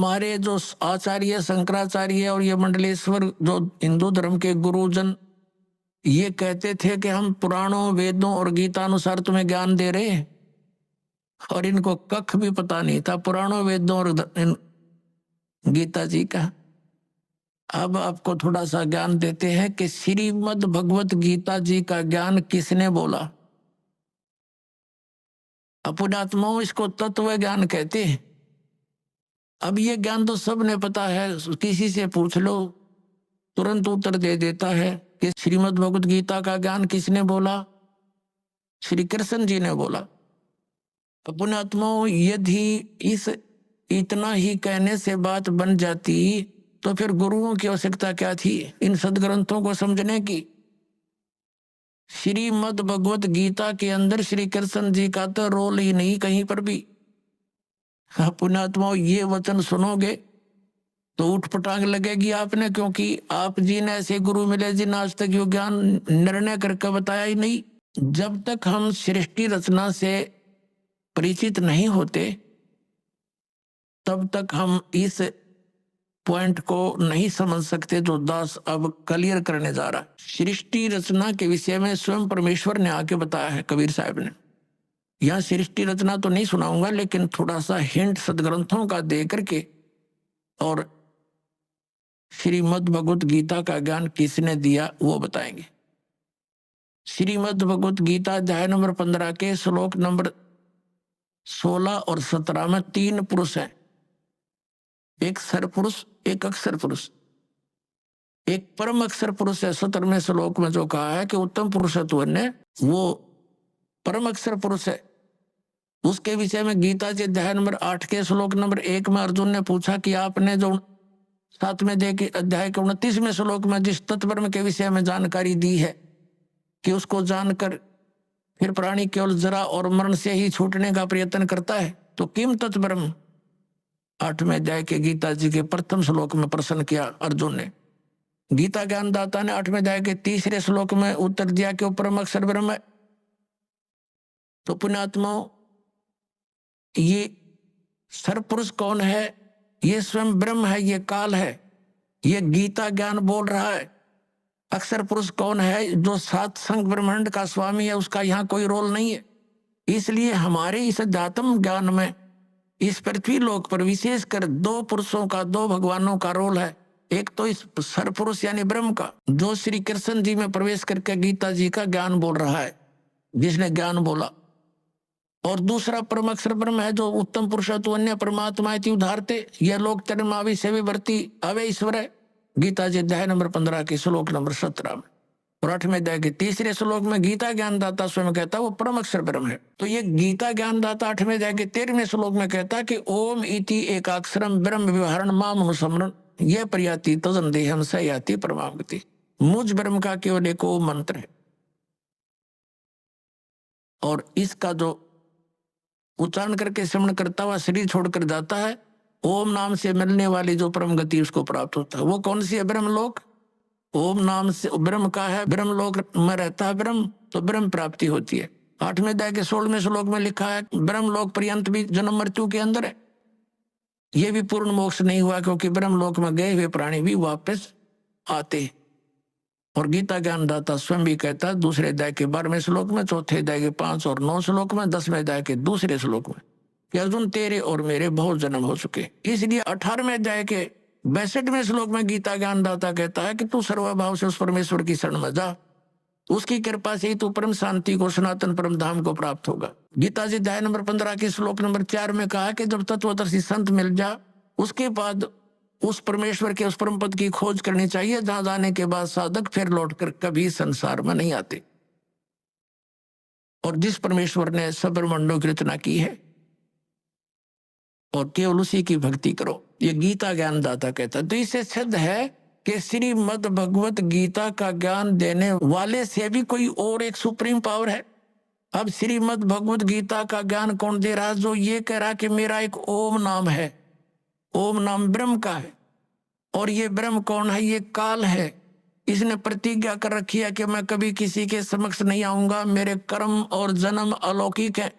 हमारे जो आचार्य शंकराचार्य और ये मंडलेश्वर जो हिंदू धर्म के गुरुजन ये कहते थे कि हम पुराणों वेदों और गीता अनुसार तुम्हें ज्ञान दे रहे हैं, और इनको कख भी पता नहीं था पुराणों वेदों और गीता जी का। अब आपको थोड़ा सा ज्ञान देते हैं कि श्रीमद् भगवत गीता जी का ज्ञान किसने बोला। अपुण्यात्माओं इसको तत्व ज्ञान कहते हैं। अब ये ज्ञान तो सबने पता है, किसी से पूछ लो तुरंत उत्तर दे देता है कि श्रीमद् भगवत गीता का ज्ञान किसने बोला, श्री कृष्ण जी ने बोला। पुण्यात्माओं यदि इस इतना ही कहने से बात बन जाती तो फिर गुरुओं की आवश्यकता क्या थी इन सदग्रंथों को समझने की। श्रीमद् भगवत गीता के अंदर श्री कृष्ण जी का तो रोल ही नहीं कहीं पर भी। पुण्यात्माओं ये वचन सुनोगे तो उठ पटांग लगेगी आपने, क्योंकि आप जी ने ऐसे गुरु मिले जिन आज तक यो ज्ञान निर्णय करके बताया ही नहीं। जब तक हम सृष्टि रचना से परिचित नहीं होते तब तक हम इस पॉइंट को नहीं समझ सकते जो दास अब क्लियर करने जा रहा है। सृष्टि रचना के विषय में स्वयं परमेश्वर ने आके बताया है कबीर साहब ने। यहाँ सृष्टि रचना तो नहीं सुनाऊंगा, लेकिन थोड़ा सा हिंट सदग्रंथों का दे करके और श्रीमद् भगवत गीता का ज्ञान किसने दिया वो बताएंगे। श्रीमद् भगवत गीता अध्याय नंबर 15 के श्लोक नंबर 16 और 17 में 3 पुरुष हैं, एक सर पुरुष, एक अक्षर पुरुष, एक परम अक्षर पुरुष है। 17वें श्लोक में जो कहा है कि उत्तम पुरुषत्व ने वो परम अक्षर पुरुष है, उसके विषय में गीता जी अध्याय नंबर 8 के श्लोक नंबर 1 में अर्जुन ने पूछा कि आपने जो 7वें अध्याय के 29वें श्लोक में जिस तत्ब्रह्म के विषय में जानकारी दी है कि उसको जानकर फिर प्राणी केवल जरा और मरण से ही छूटने का प्रयत्न करता है, तो किम तत्ब्रह्म 8वें अध्याय के गीता जी के प्रथम श्लोक में प्रश्न किया अर्जुन ने। गीता ज्ञानदाता ने 8वें अध्याय के 3रे श्लोक में उत्तर दिया कि वो परम अक्षर ब्रह्म है। तो पुण्यात्माओं ये सरपुरुष कौन है? ये स्वयं ब्रह्म है, ये काल है, ये गीता ज्ञान बोल रहा है। अक्षर पुरुष कौन है? जो 7 संग ब्रह्मांड का स्वामी है, उसका यहाँ कोई रोल नहीं है। इसलिए हमारे इस अध्यात्म ज्ञान में इस पृथ्वी लोक पर विशेषकर 2 पुरुषों का, 2 भगवानों का रोल है। एक तो इस सरपुरुष यानी ब्रह्म का, जो श्री कृष्ण जी में प्रवेश करके गीता जी का ज्ञान बोल रहा है, जिसने ज्ञान बोला। और दूसरा परम अक्षर ब्रह्म है जो उत्तम पुरुषत्व अन्य परमात्मा उदाहरते यह लोक तन्मावि सेवी वर्ती अवे ईश्वर है। गीता जी अध्याय नंबर 15 के श्लोक नंबर 17 में। और 8वें अध्याय के 3रे श्लोक में गीता ज्ञानदाता स्वयं कहता है वो परम अक्षर ब्रह्म है। तो ये गीता ज्ञानदाता 8वें अध्याय के 13वें श्लोक में कहता है कि ओम इति एकाक्षरम ब्रह्म व्यवहारण माम अनुस्मरण ये प्रयाति तजन देहम स याति परमागति। मुझ ब्रह्म का केवल एक ओम मंत्र है, और इसका जो उच्चारण करके श्रवण करता हुआ शरीर छोड़कर जाता है, ओम नाम से मिलने वाली जो परम गति उसको प्राप्त होता है। वो कौन सी है? ब्रह्मलोक। ओम नाम से ब्रह्म का है, ब्रह्मलोक में रहता है ब्रह्म, तो ब्रह्म प्राप्ति होती है। 8वें अध्याय के 16वें श्लोक में लिखा है ब्रह्मलोक पर्यंत भी जन्म मृत्यु के अंदर है। ये भी पूर्ण मोक्ष नहीं हुआ, क्योंकि ब्रह्मलोक में गए हुए प्राणी भी वापस आते। और गीता ज्ञानदाता स्वयं भी कहता है 2 अध्याय के 12वें श्लोक में, 4 अध्याय के 5 और 9 श्लोक में, 10वें अध्याय के 2 श्लोक में कि अर्जुन तेरे और मेरे बहुत जन्म हो चुके। इसलिए 18वें अध्याय के 62वें श्लोक में गीता ज्ञानदाता कहता है कि तू सर्वभाव से उस परमेश्वर की शरण में जा, उसकी कृपा से ही तू परम शांति को, सनातन परम धाम को प्राप्त होगा। गीता जी अध्याय नंबर 15 के श्लोक नंबर 4 में कहा कि जब तत्वदर्शी संत मिल जा उसके बाद उस परमेश्वर के उस परम पद की खोज करनी चाहिए, जहां जाने के बाद साधक फिर लौटकर कभी संसार में नहीं आते। और जिस परमेश्वर ने सब ब्रह्मांडों की रचना की है और केवल उसी की भक्ति करो, ये गीता ज्ञानदाता कहता है। तो इससे सिद्ध है कि श्रीमद् भगवत गीता का ज्ञान देने वाले से भी कोई और एक सुप्रीम पावर है। अब श्रीमद् भगवत गीता का ज्ञान कौन दे रहा है? जो ये कह रहा कि मेरा एक ओम नाम है, ओम नाम ब्रह्म का है, और ये ब्रह्म कौन है? ये काल है। इसने प्रतिज्ञा कर रखी है कि मैं कभी किसी के समक्ष नहीं आऊंगा, मेरे कर्म और जन्म अलौकिक है।